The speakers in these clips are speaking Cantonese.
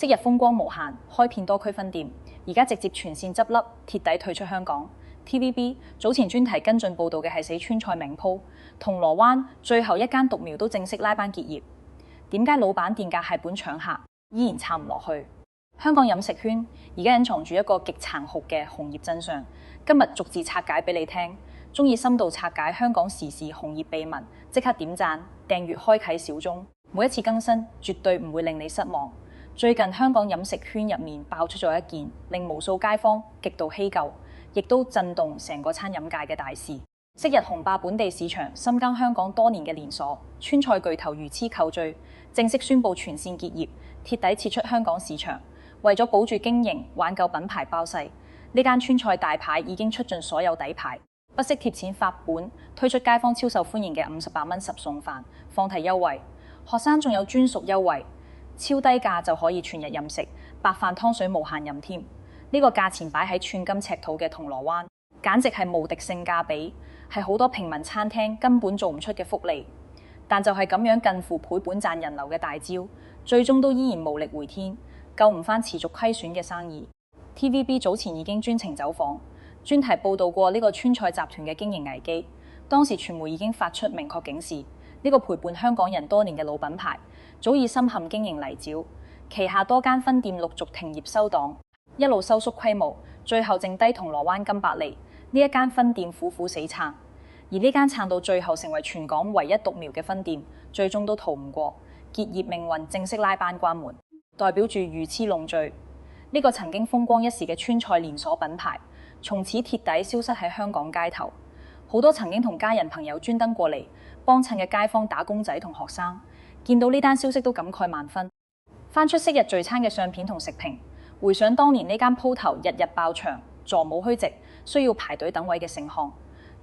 昔日風光無限，開遍多區分店，而家直接全線執笠，徹底退出香港。TVB 早前專題跟進報導嘅係四川菜名鋪銅鑼灣最後一間獨苗都正式拉班結業。點解老闆店價係本搶客，依然撐唔落去？香港飲食圈而家隱藏住一個極殘酷嘅紅業真相，今日逐字拆解俾你聽。鍾意深度拆解香港時事紅業秘聞，即刻點讚、訂閱、開啟小鐘，每一次更新絕對唔會令你失望。最近香港飲食圈入面爆出咗一件令無數街坊極度希舊，亦都震動成個餐飲界嘅大事。昔日雄霸本地市場、深耕香港多年嘅連鎖川菜巨頭如此扣罪，正式宣布全線結業，徹底撤出香港市場。為咗保住經營、挽救品牌包勢，呢間川菜大牌已經出盡所有底牌，不惜貼錢發本，推出街坊超受歡迎嘅58蚊10餸飯放題優惠，學生仲有專屬優惠，超低價就可以全日任食，白飯湯水無限飲添。呢個價錢擺喺寸金尺土嘅銅鑼灣，簡直係無敵性價比，係好多平民餐廳根本做唔出嘅福利。但就係咁樣近乎賠本賺人流嘅大招，最終都依然無力回天，救唔返持續虧損嘅生意。TVB 早前已經專程走訪，專題報導過呢個川菜集團嘅經營危機。當時傳媒已經發出明確警示，呢個陪伴香港人多年嘅老品牌，早已深陷經營泥沼，旗下多間分店陸續停業收檔，一路收縮規模，最後剩低銅鑼灣金百利呢一間分店苦苦死撐。而呢間撐到最後成為全港唯一獨苗嘅分店，最終都逃唔過結業命運，正式拉班關門，代表住魚翅弄罪。呢個曾經風光一時嘅川菜連鎖品牌，從此徹底消失喺香港街頭。好多曾經同家人朋友專登過嚟幫襯嘅街坊、打工仔同學生，見到呢單消息都感慨萬分。翻出昔日聚餐嘅相片同食評，回想當年呢間鋪頭日日爆場、座無虛席，需要排隊等位嘅盛況，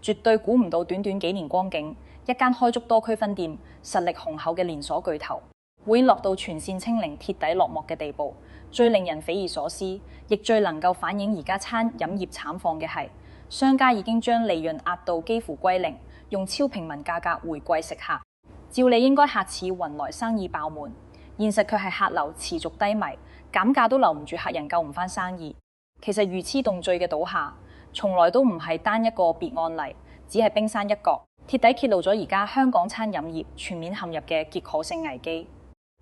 絕對估唔到短短幾年光景，一間開足多區分店、實力雄厚嘅連鎖巨頭，會落到全線清零、徹底落幕嘅地步。最令人匪夷所思，亦最能夠反映而家餐飲業慘況嘅係，商家已經將利潤壓到幾乎歸零，用超平民價格回饋食客。照理應該客似雲來，生意爆滿，現實卻係客流持續低迷，減價都留唔住客人，救唔返生意。其實魚翅弄罪嘅倒下，從來都唔係單一個別案例，只係冰山一角，徹底揭露咗而家香港餐飲業全面陷入嘅結構性危機。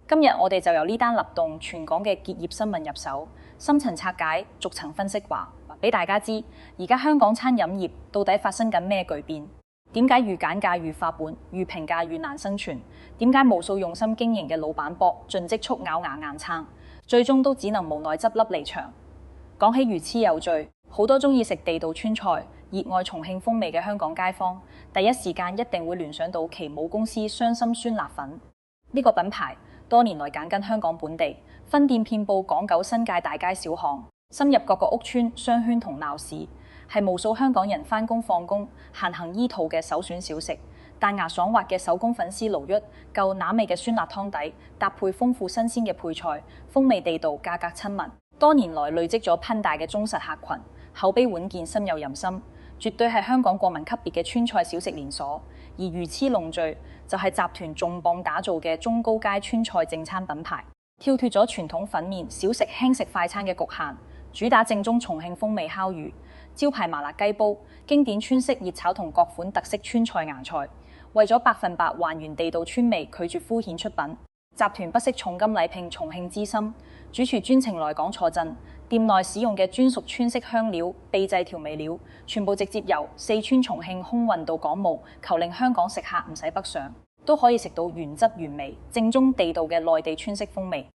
今日我哋就由呢單立動全港嘅結業新聞入手，深層拆解，逐層分析話俾大家知，而家香港餐飲業到底發生緊咩巨變？點解越減價越發本，越平價越難生存？點解無數用心經營嘅老闆搏盡積蓄咬牙硬撐，最終都只能無奈執笠離場？講起魚翅有罪，好多鍾意食地道川菜、熱愛重慶風味嘅香港街坊，第一時間一定會聯想到其母公司雙心酸辣粉。呢個品牌多年來緊跟香港本地，分店遍佈港九新界大街小巷，深入各個屋村、商圈同鬧市，係無數香港人返工放工閒行醫肚嘅首選小食。彈牙爽滑嘅手工粉絲鱸魚，夠腩味嘅酸辣湯底，搭配豐富新鮮嘅配菜，風味地道，價格親民。多年來累積咗噴大嘅忠實客群，口碑穩健，深有人心，絕對係香港國民級別嘅川菜小食連鎖。而魚翅弄罪就係集團重磅打造嘅中高階川菜正餐品牌，跳脫咗傳統粉麵小食輕食快餐嘅局限，主打正宗重慶風味烤魚、招牌麻辣雞煲、經典川式熱炒同各款特色川菜芽菜。為咗100%還原地道川味，拒絕敷衍出品。集團不惜重金禮聘重慶資深主廚專程來港坐鎮，店內使用嘅專屬川式香料、秘製調味料，全部直接由四川重慶空運到港務，求令香港食客唔使北上，都可以食到原汁原味、正宗地道嘅內地川式風味。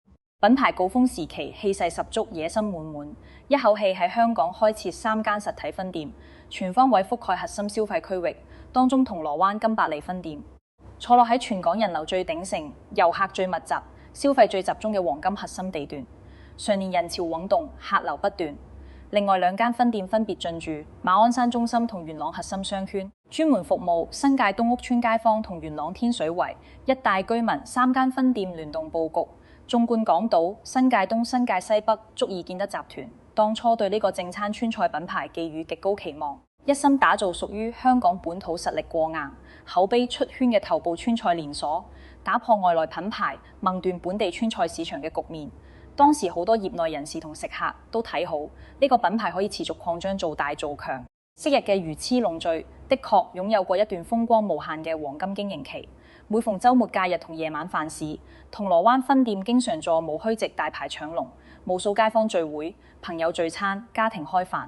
品牌高峰時期氣勢十足、野心滿滿，一口氣喺香港開設3間實體分店，全方位覆蓋核心消費區域，當中銅鑼灣金百利分店坐落喺全港人流最鼎盛、遊客最密集、消費最集中嘅黃金核心地段，常年人潮湧動，客流不斷。另外2間分店分別進駐馬鞍山中心同元朗核心商圈，專門服務新界東屋村街坊同元朗天水圍一帶居民。3間分店聯動佈局，縱貫港島、新界東、新界西北，足以見得集團當初對呢個正餐川菜品牌寄予極高期望，一心打造屬於香港本土實力過硬、口碑出圈嘅頭部川菜連鎖，打破外來品牌壟斷本地川菜市場嘅局面。當時好多業內人士同食客都睇好呢個品牌可以持續擴張做大做強。昔日嘅魚翅龍聚的確擁有過一段風光無限嘅黃金經營期。每逢週末假日同夜晚飯市，銅鑼灣分店經常座無虛席大排長龍，無數街坊聚會、朋友聚餐、家庭開飯，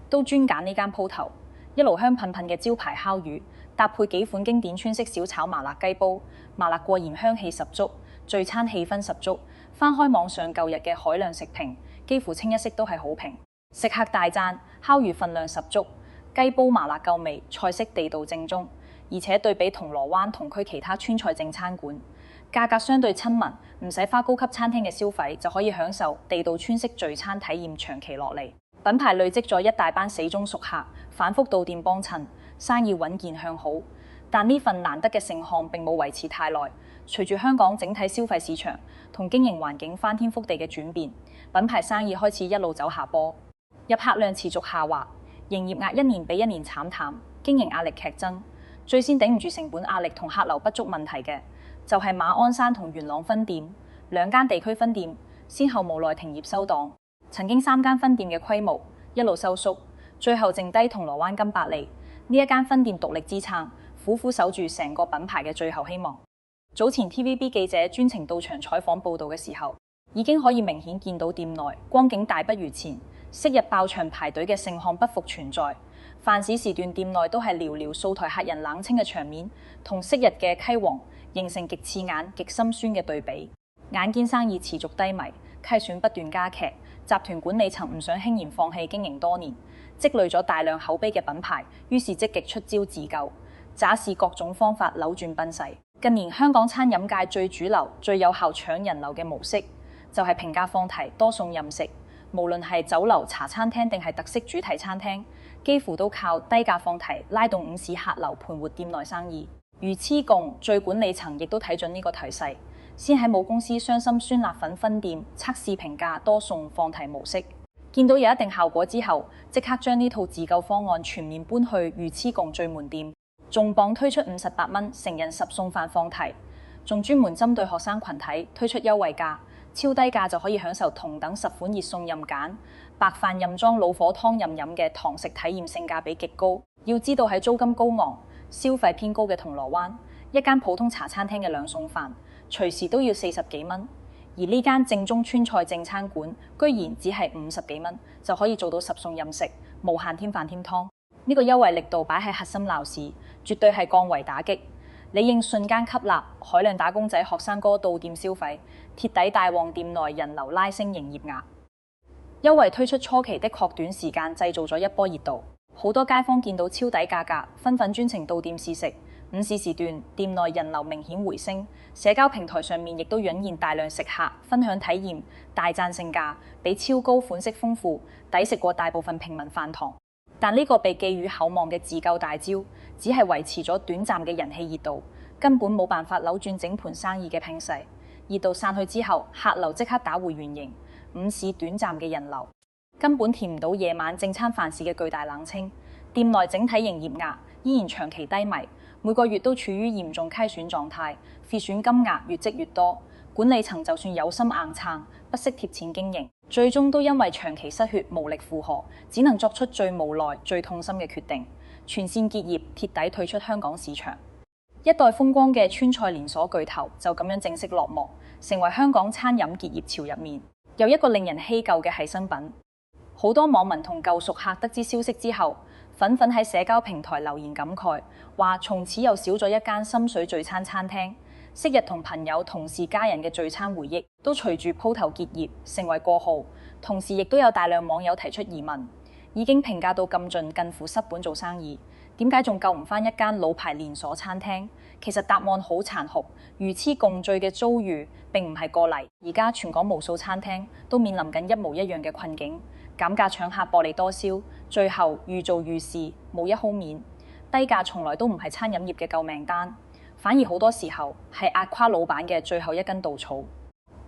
都專揀呢間鋪頭。一爐香噴噴嘅招牌烤魚，搭配幾款經典川式小炒麻辣雞煲，麻辣過鹽香氣十足，聚餐氣氛十足。翻開網上舊日嘅海量食評，幾乎清一色都係好評。食客大讚烤魚份量十足，雞煲麻辣夠味，菜式地道正宗。而且對比銅鑼灣同區其他川菜正餐館，價格相對親民，唔使花高級餐廳嘅消費就可以享受地道川式聚餐體驗長期落嚟。品牌累積咗一大班死忠熟客，反覆到店幫襯，生意穩健向好。但呢份難得嘅盛況並冇維持太耐，隨住香港整體消費市場同經營環境翻天覆地嘅轉變，品牌生意開始一路走下坡，入客量持續下滑，營業額一年比一年慘淡，經營壓力劇增。最先頂唔住成本壓力同客流不足問題嘅，就係馬鞍山同元朗分店兩間地區分店，先後無奈停業收檔。曾經3間分店嘅規模一路收縮，最後剩低銅鑼灣金百利呢一間分店獨力支撐，苦苦守住成個品牌嘅最後希望。早前 TVB 記者專程到場採訪報導嘅時候，已經可以明顯見到店內光景大不如前，昔日爆場排隊嘅盛況不復存在。飯市時段店內都係寥寥數台客人冷清嘅場面，同昔日嘅溪皇形成極刺眼、極心酸嘅對比。眼見生意持續低迷，虧損不斷加劇，集團管理層唔想輕言放棄經營多年、積累咗大量口碑嘅品牌，於是積極出招自救，詐試各種方法扭轉崩勢。近年香港餐飲界最主流、最有效搶人流嘅模式，就係平價放題、多餸任食。無論係酒樓、茶餐廳定係特色主題餐廳，幾乎都靠低價放題拉動午市客流，盤活店內生意。魚翅共最管理層亦都睇準呢個頹勢，先喺母公司雙心酸辣粉分店測試平價多餸放題模式，見到有一定效果之後，即刻將呢套自救方案全面搬去魚翅共最門店，重磅推出58蚊成人10餸飯放題，仲專門針對學生群體推出優惠價。超低價就可以享受同等10款熱餸任揀，白飯任裝老火湯任飲嘅堂食體驗，性價比極高。要知道喺租金高昂、消費偏高嘅銅鑼灣，一間普通茶餐廳嘅2餸飯隨時都要40幾蚊，而呢間正宗川菜正餐館居然只係50幾蚊就可以做到10餸任食，無限添飯添湯。呢個優惠力度擺喺核心鬧市，絕對係降維打擊。理應瞬間吸納海量打工仔、學生哥到店消費，鐵底大旺店內人流，拉升營業額。優惠推出初期的確短時間製造咗一波熱度，好多街坊見到超抵價格，紛紛專程到店試食。午市時段店內人流明顯回升，社交平台上面亦都湧現大量食客分享體驗，大讚性價比超高、款式豐富，抵食過大部分平民飯堂。但呢個被寄予厚望嘅自救大招，只係維持咗短暫嘅人氣熱度，根本冇辦法扭轉整盤生意嘅拼勢。熱度散去之後，客流即刻打回原形，午市短暫嘅人流根本填唔到夜晚正餐飯市嘅巨大冷清。店內整體營業額依然長期低迷，每個月都處於嚴重虧損狀態，虧損金額越積越多。管理層就算有心硬撐，不惜貼錢經營，最終都因為長期失血無力負荷，只能作出最無奈、最痛心嘅決定，全線結業，徹底退出香港市場。一代風光嘅川菜連鎖巨頭就咁樣正式落幕，成為香港餐飲結業潮入面有一個令人稀舊嘅係新品。好多網民同舊熟客得知消息之後，紛紛喺社交平台留言感慨，話從此又少咗一間心水聚餐餐廳。昔日同朋友、同事、家人嘅聚餐回憶，都隨住鋪頭結業成為過號。同時，亦都有大量網友提出疑問：已經評價到咁盡，近乎失本做生意，點解仲救唔返一間老牌連鎖餐廳？其實答案好殘酷，魚翅共聚嘅遭遇並唔係個例。而家全港無數餐廳都面臨緊一模一樣嘅困境，減價搶客薄利多銷，最後愈做愈試，冇一毫面。低價從來都唔係餐飲業嘅救命單。反而好多時候係壓垮老闆嘅最後一根稻草。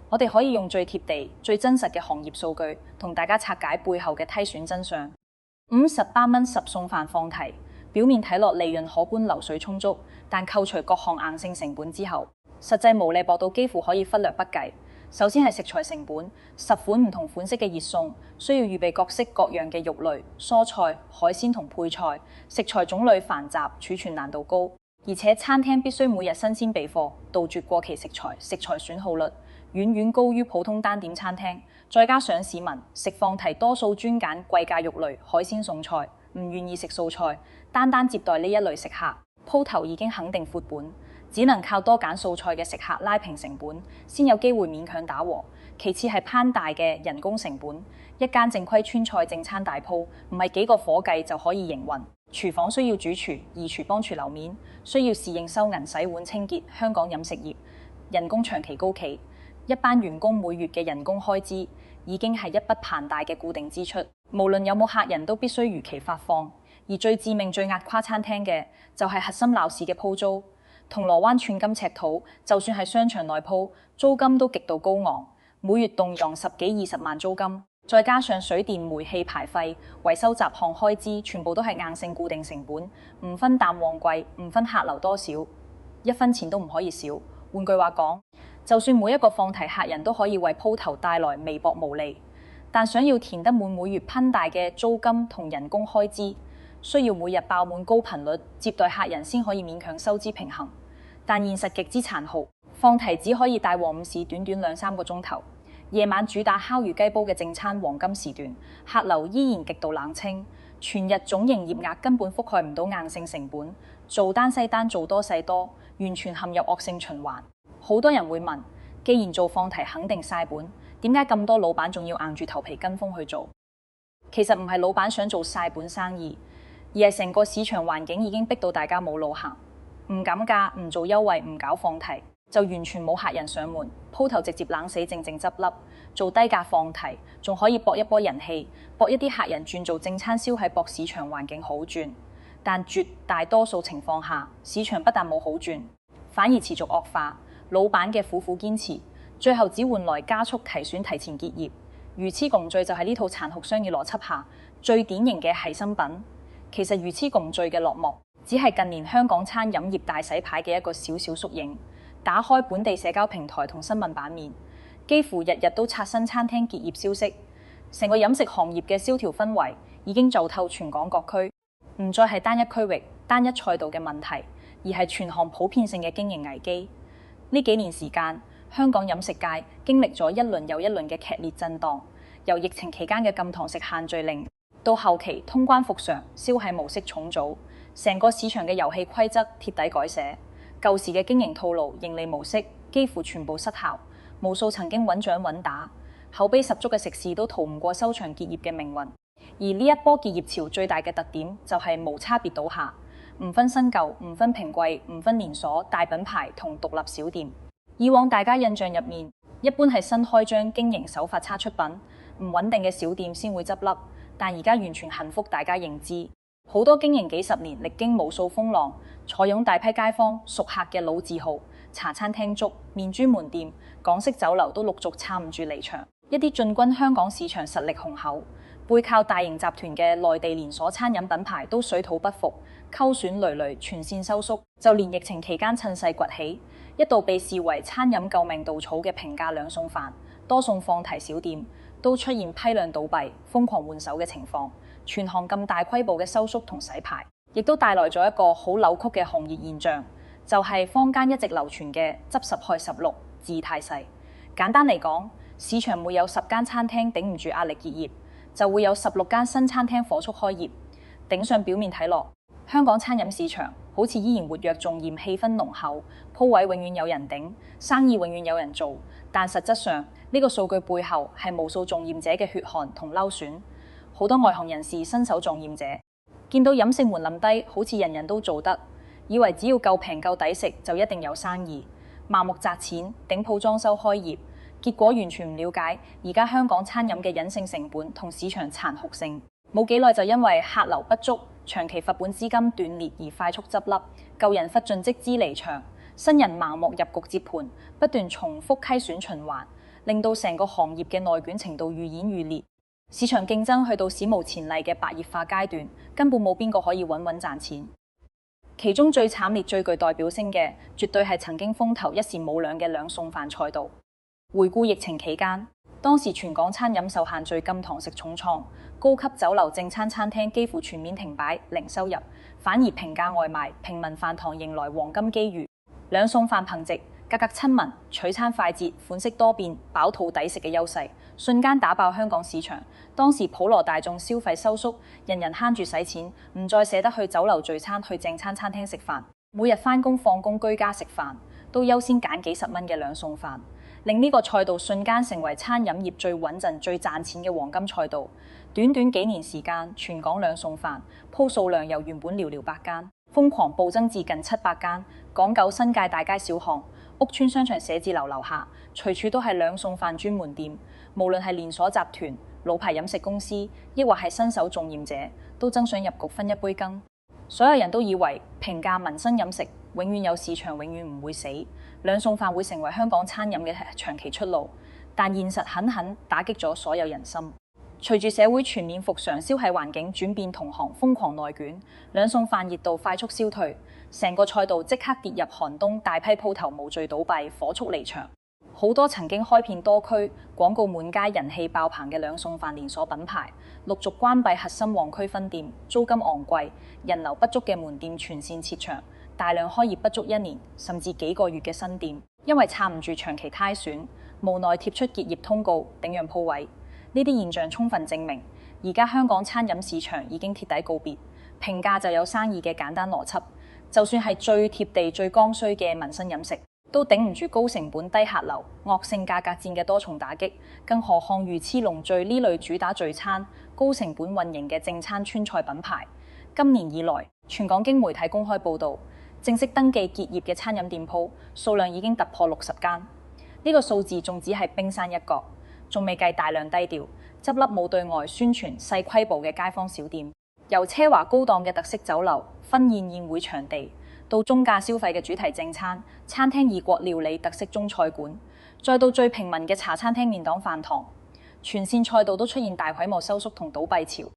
我哋可以用最貼地、最真實嘅行業數據，同大家拆解背後嘅篩選真相。58蚊10餸飯放題，表面睇落利潤可觀、流水充足，但扣除各項硬性成本之後，實際毛利薄到幾乎可以忽略不計。首先係食材成本，10款唔同款式嘅熱餸，需要預備各式各樣嘅肉類、蔬菜、海鮮同配菜，食材種類繁雜，儲存難度高。而且餐廳必須每日新鮮備貨，杜絕過期食材，食材損耗率遠遠高於普通單點餐廳。再加上市民食放題多數專揀貴價肉類、海鮮餸菜，唔願意食素菜，單接待呢一類食客，鋪頭已經肯定闊本。只能靠多揀素菜嘅食客拉平成本，先有機會勉強打和。其次係攀大嘅人工成本，一間正規川菜正餐大鋪，唔係幾個伙計就可以營運。廚房需要主廚、二廚幫廚樓面，需要侍應收銀、洗碗、清潔。香港飲食業人工長期高企，一班員工每月嘅人工開支已經係一筆龐大嘅固定支出，無論有冇客人都必須如期發放。而最致命、最壓垮餐廳嘅就係核心鬧市嘅鋪租。銅鑼灣寸金尺土，就算係商場內鋪，租金都極度高昂，每月動用10幾20萬租金，再加上水電煤氣牌費、維修雜項開支，全部都係硬性固定成本，唔分淡旺季，唔分客流多少，一分錢都唔可以少。換句話講，就算每一個放題客人都可以為鋪頭帶來微薄毛利，但想要填得滿每月噴大嘅租金同人工開支，需要每日爆滿高頻率接待客人先可以勉強收支平衡，但現實極之殘酷，放題只可以大和午市短短2-3個鐘頭，夜晚主打烤魚雞煲嘅正餐黃金時段，客流依然極度冷清，全日總營業額根本覆蓋唔到硬性成本，做單西單做多細多，完全陷入惡性循環。好多人會問，既然做放題肯定嘥本，點解咁多老闆仲要硬住頭皮跟風去做？其實唔係老闆想做嘥本生意，而係成個市場環境已經逼到大家冇路行，唔減價、唔做優惠、唔搞放題，就完全冇客人上門，鋪頭直接冷死靜靜執笠。做低價放題仲可以搏一波人氣，搏一啲客人轉做正餐燒，喺搏市場環境好轉。但絕大多數情況下，市場不但冇好轉，反而持續惡化。老闆嘅苦苦堅持，最後只換來加速提選、提前結業。魚翅共聚就係呢套殘酷商業邏輯下最典型嘅係心品。其實魚翅共聚嘅落幕，只係近年香港餐飲業大洗牌嘅一個小小縮影。打開本地社交平台同新聞版面，幾乎日日都刷新餐廳結業消息。成個飲食行業嘅蕭條氛圍已經就透全港各區，唔再係單一區域、單一賽道嘅問題，而係全行普遍性嘅經營危機。呢幾年時間，香港飲食界經歷咗一輪又一輪嘅劇烈震盪，由疫情期間嘅禁堂食限聚令，到後期通關復常、燒係模式重組，成個市場嘅遊戲規則徹底改寫，舊時嘅經營套路、盈利模式幾乎全部失效，無數曾經穩漲穩打、口碑十足嘅食肆都逃唔過收場結業嘅命運。而呢一波結業潮最大嘅特點就係無差別倒下，唔分新舊、唔分平貴、唔分連鎖、大品牌同獨立小店。以往大家印象入面，一般係新開張、經營手法差出品、唔穩定嘅小店先會執笠。但而家完全幸福，大家認知，好多經營幾十年、歷經無數風浪、坐擁大批街坊熟客嘅老字號茶餐廳粥、麵豬門店、港式酒樓都陸續撐唔住離場。一啲進軍香港市場實力雄厚、背靠大型集團嘅內地連鎖餐飲品牌都水土不服、溝損累累，全線收縮。就連疫情期間趁勢崛起，一度被視為餐飲救命稻草嘅平價兩餸飯、多餸放題小店，都出現批量倒閉、瘋狂換手嘅情況。全行咁大規模嘅收縮同洗牌，亦都帶來咗一個好扭曲嘅行業現象，就係坊間一直流傳嘅執10害16，字太細。簡單嚟講，市場每有10間餐廳頂唔住壓力結業，就會有16間新餐廳火速開業。頂上表面睇落，香港餐飲市場好似依然活躍仲嚴，氣氛濃厚，鋪位永遠有人頂，生意永遠有人做。但實質上，呢個數據背後係無數重驗者嘅血汗同撈損。好多外行人士伸手重驗者，見到飲食門檻低，好似人人都做得，以為只要夠平夠抵食就一定有生意，盲目砸錢頂鋪裝修開業，結果完全唔了解而家香港餐飲嘅隱性成本同市場殘酷性。冇幾耐就因為客流不足、長期罰本資金斷裂而快速執笠，舊人忽盡即支離場，新人盲目入局接盤，不斷重複虧損循環，令到成個行業嘅內捲程度愈演愈烈。市場競爭去到史無前例嘅白熱化階段，根本冇邊個可以穩穩賺錢。其中最慘烈、最具代表性嘅，絕對係曾經風頭一時冇兩嘅兩餸飯賽道。回顧疫情期間，當時全港餐飲受限聚禁堂食重創，高級酒樓正餐餐廳幾乎全面停擺，零收入，反而平價外賣、平民飯堂迎來黃金機遇。兩餸飯憑藉價格親民、取餐快捷、款式多變、飽肚抵食嘅優勢，瞬間打爆香港市場。當時普羅大眾消費收縮，人人慳住使錢，唔再捨得去酒樓聚餐，去正餐餐廳食飯。每日返工放工居家食飯，都優先揀幾十蚊嘅兩餸飯，令呢個賽道瞬間成為餐飲業最穩陣、最賺錢嘅黃金賽道。短短幾年時間，全港兩餸飯鋪數量由原本寥寥百間，瘋狂暴增至近700間。港九新界大街小巷、屋邨商場、寫字樓樓下，隨處都係兩餸飯專門店。無論係連鎖集團、老牌飲食公司，抑或係新手重驗者，都爭想入局分一杯羹。所有人都以為平價民生飲食永遠有市場，永遠唔會死，兩餸飯會成為香港餐飲嘅長期出路。但現實狠狠打擊咗所有人心。隨住社會全面復常，消費環境轉變，同行瘋狂內卷，兩餸飯熱度快速消退，成個賽道即刻跌入寒冬，大批鋪頭無序倒閉，火速離場。好多曾經開遍多區、廣告滿街、人氣爆棚嘅兩餸飯連鎖品牌，陸續關閉核心旺區分店，租金昂貴、人流不足嘅門店全線撤場，大量開業不足1年甚至幾個月嘅新店，因為撐唔住長期虧損，無奈貼出結業通告，頂讓鋪位。呢啲現象充分證明，而家香港餐飲市場已經鐵底告別，平價就有生意嘅簡單邏輯。就算係最貼地、最剛需嘅民生飲食，都頂唔住高成本、低客流、惡性價格戰嘅多重打擊。更何況魚翅龍聚呢類主打聚餐、高成本運營嘅正餐川菜品牌，今年以來，全港經媒體公開報導，正式登記結業嘅餐飲店鋪數量已經突破60間。呢個數字仲只係冰山一角。仲未計大量低調、執笠冇對外宣傳、細規模嘅街坊小店，由奢華高檔嘅特色酒樓、婚宴宴會場地，到中價消費嘅主題正餐、餐廳異國料理、特色中菜館，再到最平民嘅茶餐廳、麵檔飯堂，全線賽道都出現大規模收縮同倒閉潮。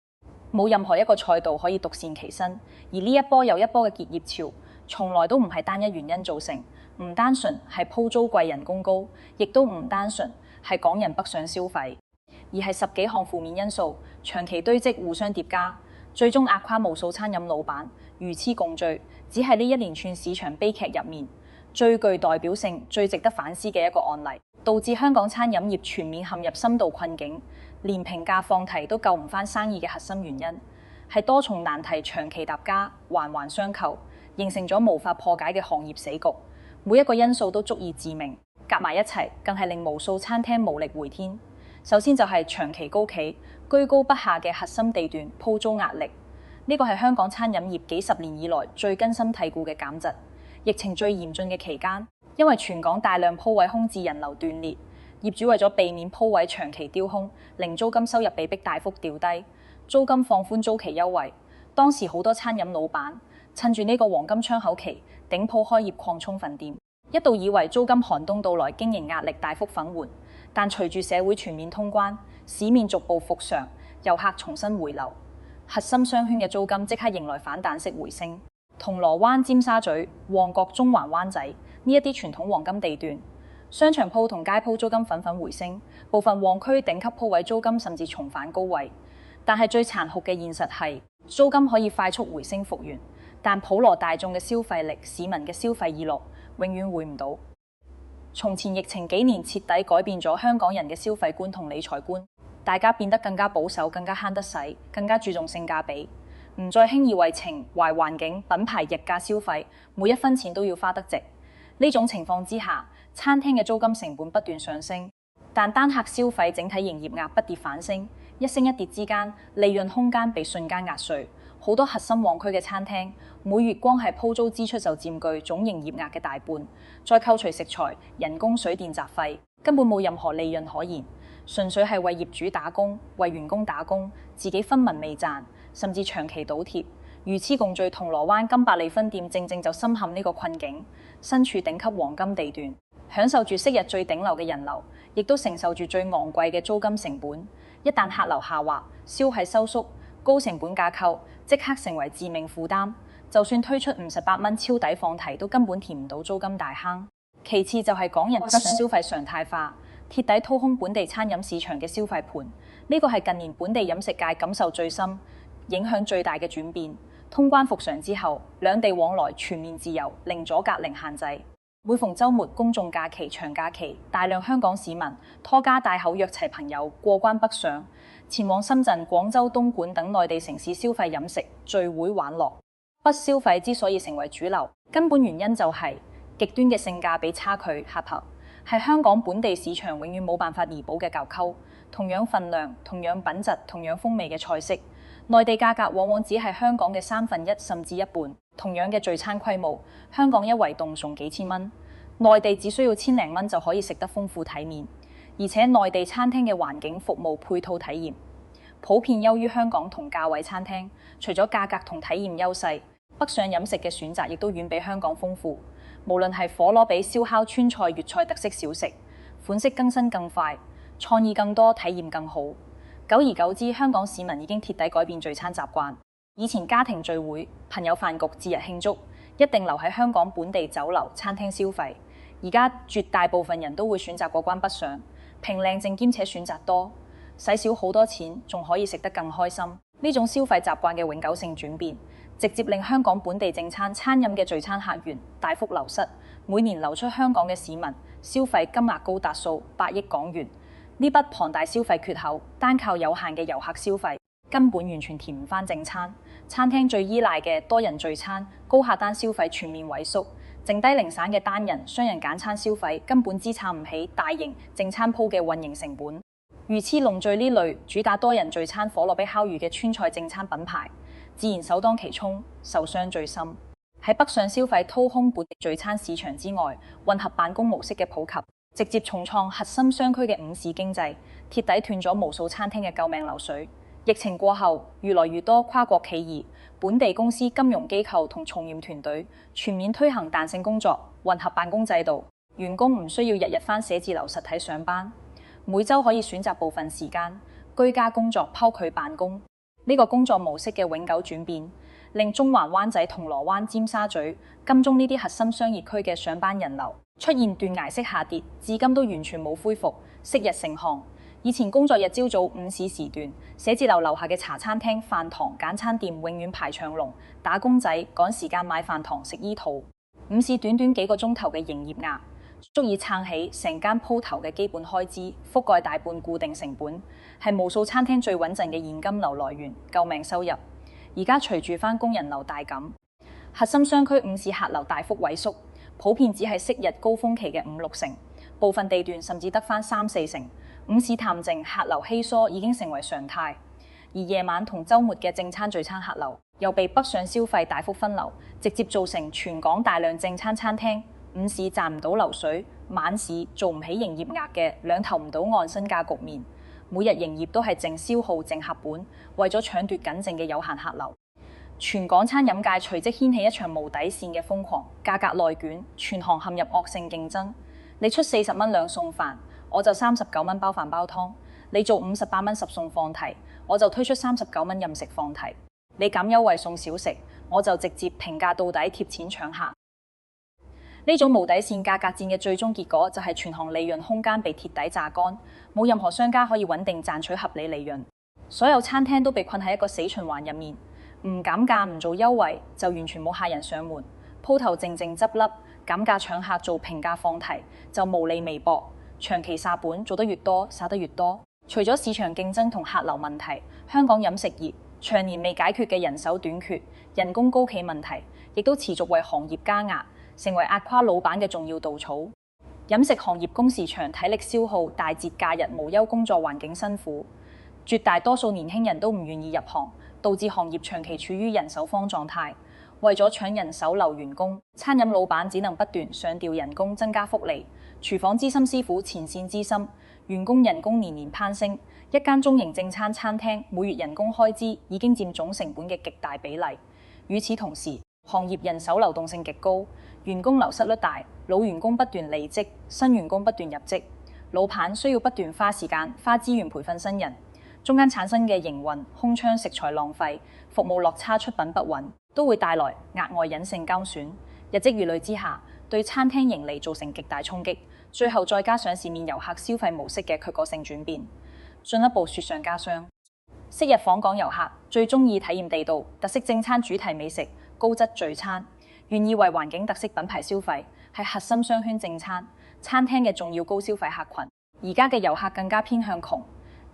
冇任何一個賽道可以獨善其身，而呢一波又一波嘅結業潮，從來都唔係單一原因造成，唔單純係鋪租貴、人工高，亦都唔單純係港人北上消費，而係10幾項負面因素長期堆積、互相疊加，最終壓垮無數餐飲老闆，魚翅共聚，只係呢一連串市場悲劇入面最具代表性、最值得反思嘅一個案例，導致香港餐飲業全面陷入深度困境，連平價放題都救唔返生意嘅核心原因，係多重難題長期疊加，環環相扣，形成咗無法破解嘅行業死局。每一個因素都足以致命。夾埋一齊，更係令無數餐廳無力回天。首先就係長期高企、居高不下嘅核心地段鋪租壓力，呢個係香港餐飲業幾十年以來最根深蒂固嘅癥疾。疫情最嚴峻嘅期間，因為全港大量鋪位空置、人流斷裂，業主為咗避免鋪位長期丟空，零租金收入被迫大幅調低，租金放寬租期優惠。當時好多餐飲老闆趁住呢個黃金窗口期，頂鋪開業擴充分店。一度以為租金寒冬到來，經營壓力大幅放緩，但隨住社會全面通關，市面逐步復常，遊客重新回流，核心商圈嘅租金即刻迎來反彈式回升。銅鑼灣、尖沙咀、旺角、中環、灣仔呢一啲傳統黃金地段，商場鋪同街鋪租金紛紛回升，部分旺區頂級鋪位租金甚至重返高位。但係最殘酷嘅現實係，租金可以快速回升復原，但普羅大眾嘅消費力、市民嘅消費意樂，永遠回唔到。從前疫情幾年徹底改變咗香港人嘅消費觀同理財觀，大家變得更加保守、更加慳得使、更加注重性價比，唔再輕易為情懷環境、品牌溢價消費，每一分錢都要花得值。呢種情況之下，餐廳嘅租金成本不斷上升，但單客消費整體營業額不跌反升，一升一跌之間，利潤空間被瞬間壓碎。好多核心旺區嘅餐廳，每月光係鋪租支出就佔據總營業額嘅大半，再扣除食材、人工、水電雜費，根本冇任何利潤可言，純粹係為業主打工、為員工打工，自己分文未賺，甚至長期倒貼。魚翅共聚銅鑼灣金百利分店正正就深陷呢個困境，身處頂級黃金地段，享受住昔日最頂流嘅人流，亦都承受住最昂貴嘅租金成本。一旦客流下滑、消費收縮、高成本架構即刻成為致命負擔，就算推出58蚊超抵放題，都根本填唔到租金大坑。其次就係港人不想消費常態化，徹底掏空本地餐飲市場嘅消費盤。呢個係近年本地飲食界感受最深、影響最大嘅轉變。通關復常之後，兩地往來全面自由，零阻隔、零限制。每逢週末、公眾假期、長假期，大量香港市民拖家帶口約齊朋友過關北上，前往深圳、廣州、東莞等內地城市消費飲食、聚會玩樂。北消費之所以成為主流，根本原因就係極端嘅性價比差距狹窄，係香港本地市場永遠冇辦法彌補嘅夾溝。同樣份量、同樣品質、同樣風味嘅菜式，內地價格往往只係香港嘅1/3甚至一半。同樣嘅聚餐規模，香港一圍凍餸幾千蚊，內地只需要千零蚊就可以食得豐富體面。而且內地餐廳嘅環境、服務、配套體驗普遍優於香港同價位餐廳。除咗價格同體驗優勢，北上飲食嘅選擇亦都遠比香港豐富。無論係火鍋比燒烤、川菜、粵菜特色小食，款式更新更快，創意更多，體驗更好。久而久之，香港市民已經徹底改變聚餐習慣。以前家庭聚會、朋友飯局、節日慶祝，一定留喺香港本地酒樓、餐廳消費。而家絕大部分人都會選擇過關北上，平靚正兼且選擇多，使少好多錢，仲可以食得更開心。呢種消費習慣嘅永久性轉變，直接令香港本地正餐餐飲嘅聚餐客源大幅流失。每年流出香港嘅市民消費金額高達數百億港元。呢筆龐大消費缺口，單靠有限嘅遊客消費，根本完全填唔返正餐。餐廳最依賴嘅多人聚餐、高客單消費全面萎縮，剩低零散嘅單人、雙人簡餐消費，根本支撐唔起大型正餐鋪嘅運營成本。魚翅龍聚呢類主打多人聚餐、火鍋比烤魚嘅川菜正餐品牌，自然首當其衝，受傷最深。喺北上消費掏空本地聚餐市場之外，混合辦公模式嘅普及，直接重創核心商區嘅午市經濟，徹底斷咗無數餐廳嘅救命流水。疫情過後，越來越多跨國企業、本地公司、金融機構同從業團隊全面推行彈性工作、混合辦公制度，員工唔需要日日返寫字樓實體上班，每週可以選擇部分時間居家工作，拋距辦公。呢個工作模式嘅永久轉變，令中環、灣仔、銅鑼灣、尖沙咀、金鐘呢啲核心商業區嘅上班人流出現斷崖式下跌，至今都完全冇恢復昔日盛況。以前工作日朝早午市時段，寫字樓樓下嘅茶餐廳、飯堂、簡餐店永遠排長龍，打工仔趕時間買飯堂食醫肚。午市短短幾個鐘頭嘅營業額，足以撐起成間鋪頭嘅基本開支，覆蓋大半固定成本，係無數餐廳最穩陣嘅現金流來源、救命收入。而家隨住返工人流大減，核心商區午市客流大幅萎縮，普遍只係昔日高峰期嘅5、6成，部分地段甚至得返3、4成。午市淡靜，客流稀疏已經成為常態。而夜晚同週末嘅正餐聚餐客流又被北上消費大幅分流，直接造成全港大量正餐餐廳午市賺唔到流水，晚市做唔起營業額嘅兩頭唔到岸身價局面。每日營業都係淨消耗、淨合本，為咗搶奪僅剩嘅有限客流。全港餐飲界隨即掀起一場無底線嘅瘋狂，價格內卷，全行陷入惡性競爭。你出40蚊兩餸飯，我就39蚊包飯包湯；你做58蚊10餸放題，我就推出39蚊任食放題；你減優惠送小食，我就直接平價到底貼錢搶客。呢種無底線價格戰嘅最終結果就係全行利潤空間被徹底榨乾，冇任何商家可以穩定賺取合理利潤。所有餐廳都被困喺一個死循環入面，唔減價唔做優惠就完全冇客人上門，鋪頭靜靜執笠，減價搶客做平價放題就無利微薄，長期殺本，做得越多殺得越多。除咗市場競爭同客流問題，香港飲食業長年未解決嘅人手短缺、人工高企問題，亦都持續為行業加壓，成為壓垮老闆嘅重要稻草。飲食行業工時長、體力消耗、大節假日無休工作環境辛苦，絕大多數年輕人都唔願意入行，導致行業長期處於人手荒狀態。為咗搶人手留員工，餐飲老闆只能不斷上調人工、增加福利。廚房資深師傅、前線資深員工人工年年攀升。一間中型正餐餐廳每月人工開支已經佔總成本嘅極大比例。與此同時，行業人手流動性極高，員工流失率大，老員工不斷離職，新員工不斷入職，老闆需要不斷花時間、花資源培訓新人，中間產生嘅營運空窗、食材浪費、服務落差、出品不穩，都會帶來額外隱性交損。日積月累之下，對餐廳盈利造成極大衝擊，最後再加上市面遊客消費模式嘅區性轉變，進一步雪上加霜。昔日訪港遊客最中意體驗地道特色正餐主題美食、高質聚餐，願意為環境特色品牌消費，係核心商圈正餐餐廳嘅重要高消費客群。而家嘅遊客更加偏向窮，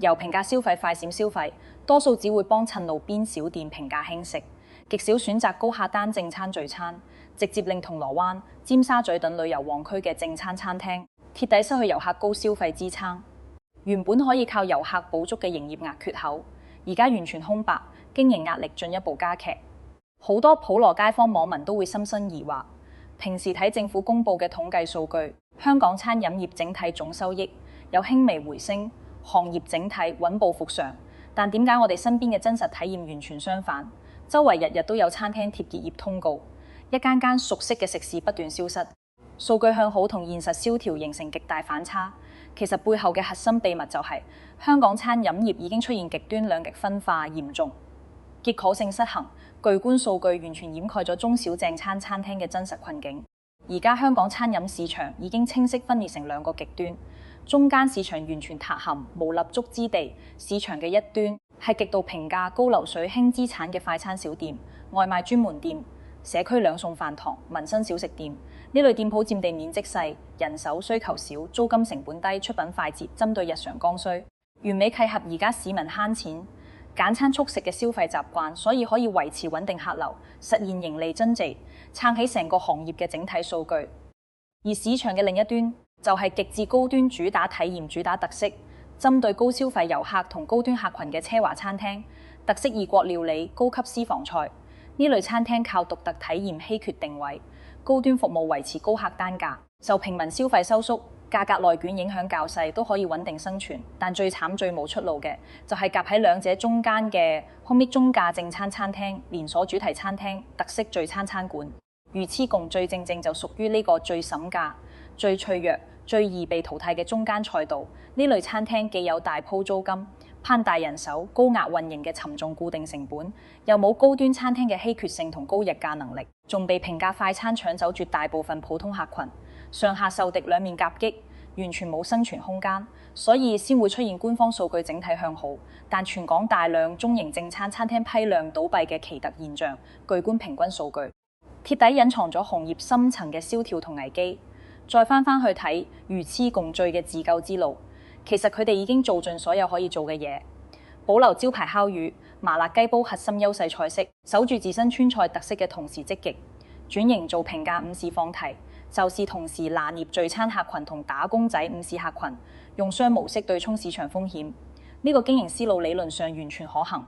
由平價消費快閃消費，多數只會幫襯路邊小店平價輕食，極少選擇高客單正餐聚餐，直接令銅鑼灣、尖沙咀等旅遊旺區嘅正餐餐廳徹底失去遊客高消費支撐。原本可以靠遊客補足嘅營業額缺口，而家完全空白，經營壓力進一步加劇。好多普羅街坊網民都會心生疑惑。平時睇政府公布嘅統計數據，香港餐飲業整體總收益有輕微回升，行業整體穩步復常。但點解我哋身邊嘅真實體驗完全相反？周圍日日都有餐廳貼結業通告，一間間熟悉嘅食肆不斷消失。數據向好同現實蕭條形成極大反差。其實背後嘅核心秘密就係香港餐飲業已經出現極端兩極分化嚴重，結構性失衡，巨觀數據完全掩蓋咗中小正餐餐廳嘅真實困境。而家香港餐飲市場已經清晰分裂成兩個極端，中間市場完全塌陷，無立足之地。市場嘅一端係極度平價、高流水、輕資產嘅快餐小店、外賣專門店、社區兩餸飯堂、民生小食店。呢類店鋪佔地面積細，人手需求少，租金成本低，出品快捷，針對日常剛需，完美契合而家市民慳錢、簡餐速食嘅消費習慣，所以可以維持穩定客流，實現盈利增值，撐起成個行業嘅整體數據。而市場嘅另一端就係極致高端、主打體驗、主打特色，針對高消費遊客同高端客群嘅奢華餐廳、特色異國料理、高級私房菜。呢類餐廳靠獨特體驗稀缺定位，高端服務維持高客單價，受平民消費收縮、價格內卷影響較細，都可以穩定生存。但最慘最冇出路嘅就係夾喺兩者中間嘅空搣中價正餐餐廳、連鎖主題餐廳、特色聚餐餐館。魚翅共聚正正就屬於呢個最審價、最脆弱、最易被淘汰嘅中間賽道。呢類餐廳既有大鋪租金、攀大人手、高額運營嘅沉重固定成本，又冇高端餐廳嘅稀缺性同高溢價能力，仲被平價快餐搶走絕大部分普通客群，上下受敵，兩面夾擊，完全冇生存空間，所以先會出現官方數據整體向好，但全港大量中型正餐餐廳批量倒閉嘅奇特現象。巨觀平均數據貼底隱藏咗行業深層嘅蕭條同危機。再翻去睇魚翅共聚嘅自救之路，其實佢哋已經做盡所有可以做嘅嘢，保留招牌烤魚、麻辣雞煲核心優勢菜式，守住自身川菜特色嘅同時積極轉型做平價午市放題，就是同時拿捏聚餐客群同打工仔午市客群，用商模式對沖市場風險。呢個經營思路理論上完全可行，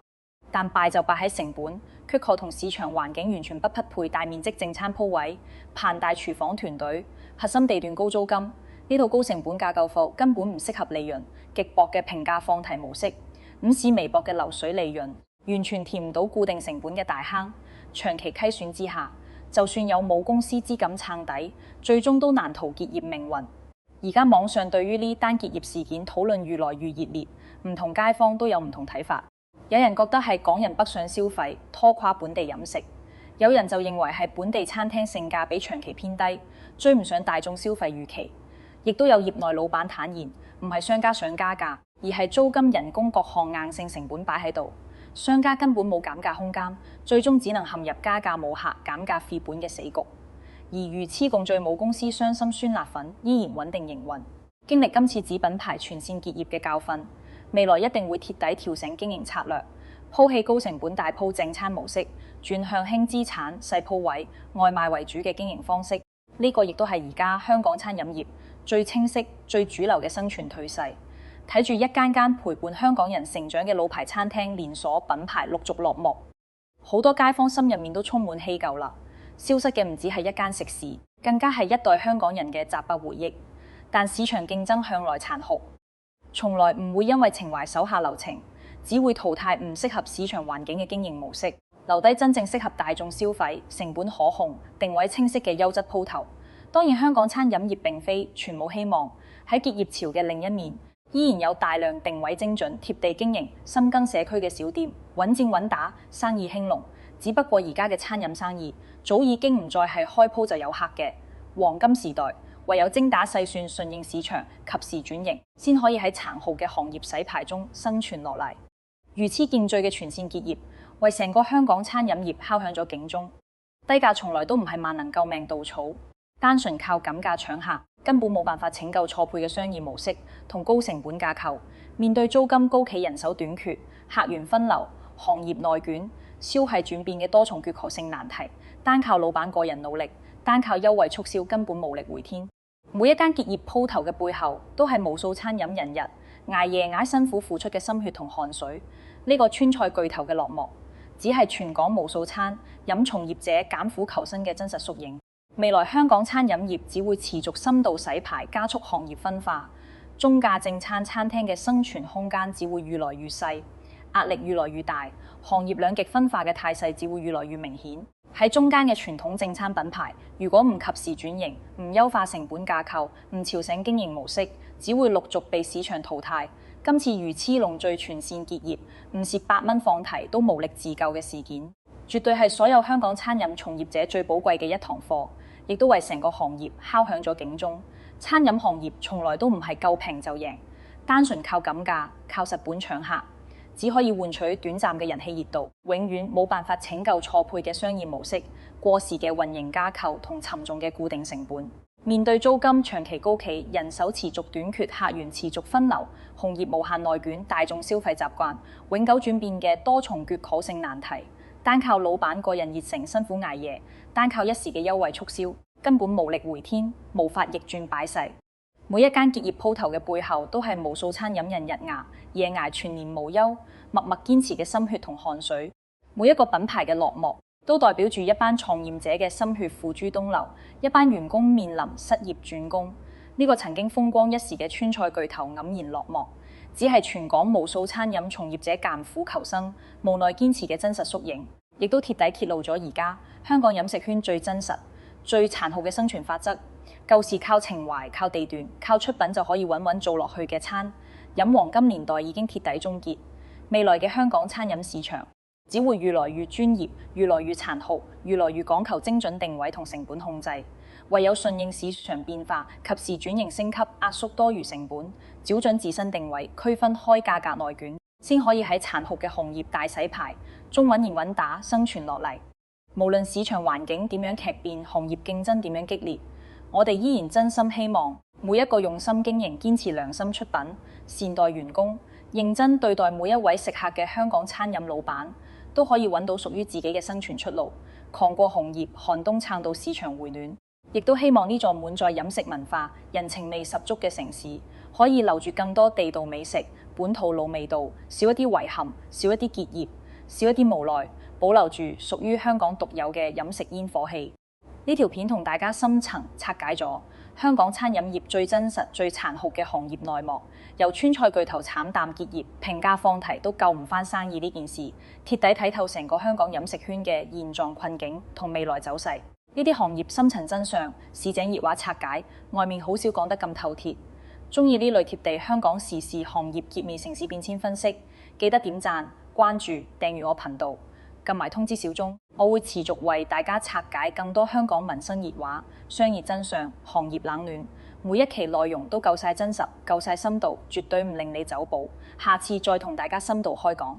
但敗就敗喺成本，缺口同市場環境完全不匹配。大面積正餐鋪位、龐大廚房團隊、核心地段高租金，呢套高成本架構貨根本唔適合利潤極薄嘅平價放題模式。午市微薄嘅流水利潤，完全填唔到固定成本嘅大坑。長期虧損之下，就算有母公司資金撐底，最終都難逃結業命運。而家網上對於呢單結業事件討論越來越熱烈，唔同街坊都有唔同睇法。有人覺得係港人北上消費拖垮本地飲食，有人就認為係本地餐廳性價比長期偏低，追唔上大眾消費預期。亦都有業內老闆坦言，唔係商家想加價，而係租金、人工各項硬性成本擺喺度，商家根本冇減價空間，最終只能陷入加價冇客、減價蝕本嘅死局。而魚翅共聚母公司雙心酸辣粉依然穩定營運，經歷今次子品牌全線結業嘅教訓，未來一定會徹底調整經營策略，拋棄高成本大鋪正餐模式，轉向輕資產、細鋪位、外賣為主嘅經營方式。呢個亦都係而家香港餐飲業最清晰、最主流嘅生存退勢。睇住一間間陪伴香港人成長嘅老牌餐廳連鎖品牌陸續落幕，好多街坊心入面都充滿希舊啦。消失嘅唔止係一間食肆，更加係一代香港人嘅雜不回憶。但市場競爭向來殘酷，從來唔會因為情懷手下留情，只會淘汰唔適合市場環境嘅經營模式，留低真正適合大眾消費、成本可控、定位清晰嘅優質鋪頭。當然，香港餐飲業並非全冇希望。喺結業潮嘅另一面，依然有大量定位精準、貼地經營、深耕社區嘅小店，穩戰穩打，生意興隆。只不過而家嘅餐飲生意早已經唔再係開鋪就有客嘅黃金時代，唯有精打細算順應市場，及時轉型，先可以喺殘酷嘅行業洗牌中生存落嚟。如此見罪嘅全線結業，為成個香港餐飲業敲響咗警鐘。低價從來都唔係萬能救命稻草，單純靠減價搶客根本冇辦法拯救錯配嘅商業模式同高成本架構。面對租金高企、人手短缺、客源分流、行業內卷、消費轉變嘅多重結構性難題，單靠老闆個人努力，單靠優惠促銷根本無力回天。每一間結業鋪頭嘅背後，都係無數餐飲人日捱夜捱辛苦付出嘅心血同汗水。呢個川菜巨頭嘅落幕，只係全港無數餐飲從業者艱苦求生嘅真實縮影。未來香港餐飲業只會持續深度洗牌，加速行業分化。中價正餐餐廳嘅生存空間只會越來越細，壓力越來越大，行業兩極分化嘅態勢只會越來越明顯。喺中間嘅傳統正餐品牌，如果唔及時轉型，唔優化成本架構，唔調整經營模式，只會陸續被市場淘汰。今次魚翅龍聚全線結業，唔蝕8蚊放題都無力自救嘅事件，絕對係所有香港餐飲從業者最寶貴嘅一堂課，亦都為成個行業敲響咗警鐘。餐飲行業從來都唔係夠平就贏，單純靠減價、靠實本搶客，只可以換取短暫嘅人氣熱度，永遠冇辦法拯救錯配嘅商業模式、過時嘅運營架構同沉重嘅固定成本。面對租金長期高企、人手持續短缺、客源持續分流、行業無限內卷、大眾消費習慣永久轉變嘅多重結構性難題，單靠老闆個人熱誠辛苦捱夜，單靠一時嘅優惠促銷，根本無力回天，無法逆轉擺勢。每一間結業鋪頭嘅背後，都係無數餐飲人日捱夜捱全年無休，默默堅持嘅心血同汗水。每一個品牌嘅落幕，都代表住一班創業者嘅心血付諸東流，一班員工面臨失業轉工。呢個曾經風光一時嘅川菜巨頭黯然落幕，只係全港無數餐飲從業者艱苦求生、無奈堅持嘅真實縮影，亦都徹底揭露咗而家香港飲食圈最真實、最殘酷嘅生存法則。舊時靠情懷、靠地段、靠出品就可以穩穩做落去嘅餐飲黃金年代已經徹底終結。未來嘅香港餐飲市場只會越來越專業、越來越殘酷、越來越講求精準定位同成本控制。唯有順應市場變化，及時轉型升級，壓縮多餘成本，找準自身定位，區分開價格內卷，先可以喺殘酷嘅行業大洗牌，中穩而穩打生存落嚟。無論市場環境點樣劇變，行業競爭點樣激烈，我哋依然真心希望每一個用心經營、堅持良心出品、善待員工、認真對待每一位食客嘅香港餐飲老闆，都可以揾到屬於自己嘅生存出路，抗過紅葉寒冬，撐到市場回暖。亦都希望呢座滿載飲食文化、人情味十足嘅城市，可以留住更多地道美食、本土老味道，少一啲遺憾，少一啲結業，少一啲無奈，保留住屬於香港獨有嘅飲食煙火氣。呢條片同大家深層拆解咗香港餐飲業最真實、最殘酷嘅行業內幕，由川菜巨頭慘淡結業、平價放題都救唔返生意呢件事，徹底睇透成個香港飲食圈嘅現狀困境同未來走勢。呢啲行業深層真相，市井熱話拆解，外面好少講得咁透徹。鍾意呢類貼地香港時事、行業結尾、城市變遷分析，記得點讚、關注、訂閱我頻道，撳埋通知小鐘，我會持續為大家拆解更多香港民生熱話、商業真相、行業冷暖。每一期內容都夠晒真實、夠晒深度，絕對唔令你走寶。下次再同大家深度開講。